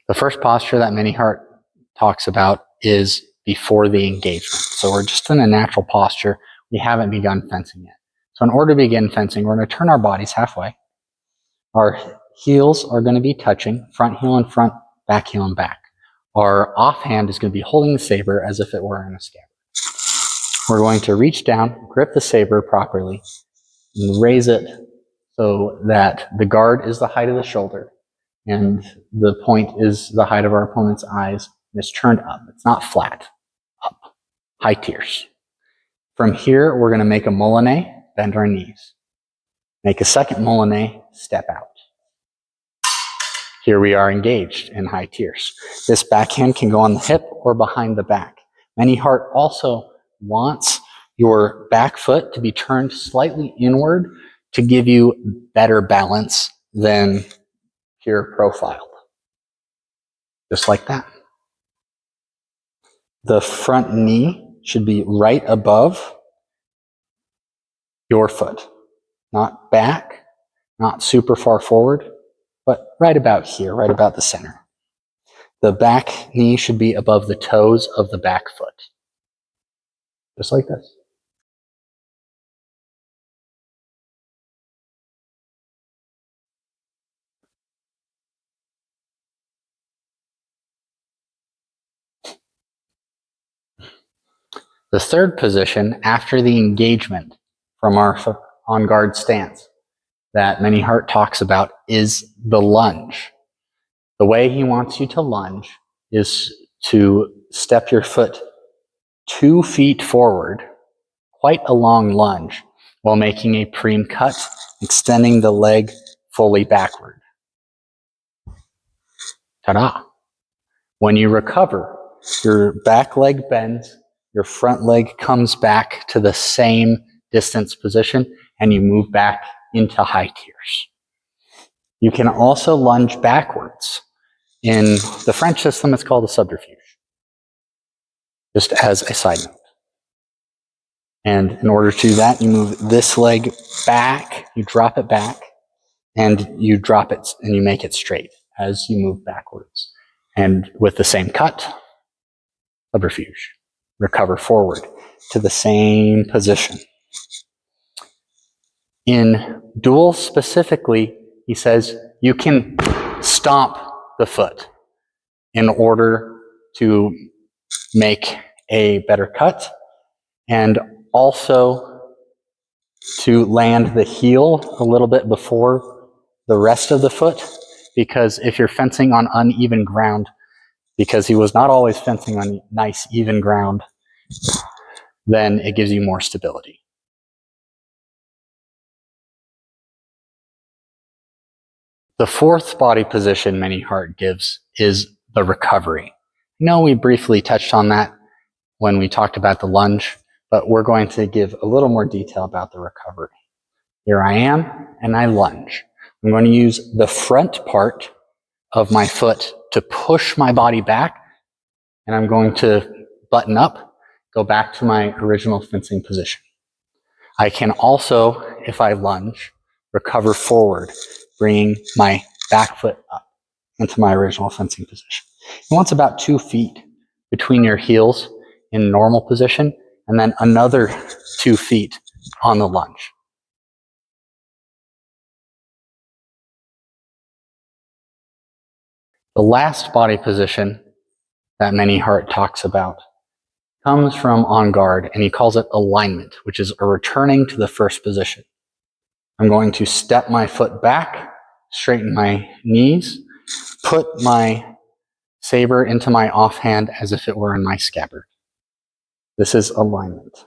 The first posture that Menyhárt talks about is before the engagement. So we're just in a natural posture. We haven't begun fencing yet. So in order to begin fencing, we're going to turn our bodies halfway. Our heels are going to be touching, front heel and front, back heel and back. Our offhand is going to be holding the saber as if it were in a scabbard. We're going to reach down, grip the saber properly, and raise it so that the guard is the height of the shoulder and the point is the height of our opponent's eyes. And it's turned up. It's not flat. Up. High tierce. From here, we're going to make a moulinet, bend our knees. Make a second moulinet, step out. Here we are engaged in high tierce. This backhand can go on the hip or behind the back. Menyhárt also wants your back foot to be turned slightly inward to give you better balance than pure profiled. Just like that. The front knee should be right above your foot. Not back, not super far forward, but right about here, right about the center. The back knee should be above the toes of the back foot. Just like this. The third position after the engagement from our on guard stance that Menyhárt talks about is the lunge. The way he wants you to lunge is to step your foot 2 feet forward, quite a long lunge, while making a prime cut, extending the leg fully backward. Ta-da! When you recover, your back leg bends, your front leg comes back to the same distance position, and you move back into high tierce. You can also lunge backwards. In the French system, it's called a subterfuge. Just as a side note. And in order to do that, you move this leg back, you drop it back, and you drop it and you make it straight as you move backwards. And with the same cut, subterfuge. Recover forward to the same position. In duel specifically, he says you can stomp the foot in order to make a better cut and also to land the heel a little bit before the rest of the foot, because if you're fencing on uneven ground, because he was not always fencing on nice even ground, then it gives you more stability. The fourth body position Menyhárt gives is the recovery. I know we briefly touched on that when we talked about the lunge, but we're going to give a little more detail about the recovery. Here I am, and I lunge. I'm going to use the front part of my foot to push my body back, and I'm going to button up, go back to my original fencing position. I can also, if I lunge, recover forward, bringing my back foot up into my original fencing position. You want about 2 feet between your heels in normal position, and then another 2 feet on the lunge. The last body position that Menyhárt talks about comes from on guard, and he calls it alignment, which is a returning to the first position. I'm going to step my foot back, straighten my knees, put my saber into my offhand as if it were in my scabbard. This is alignment.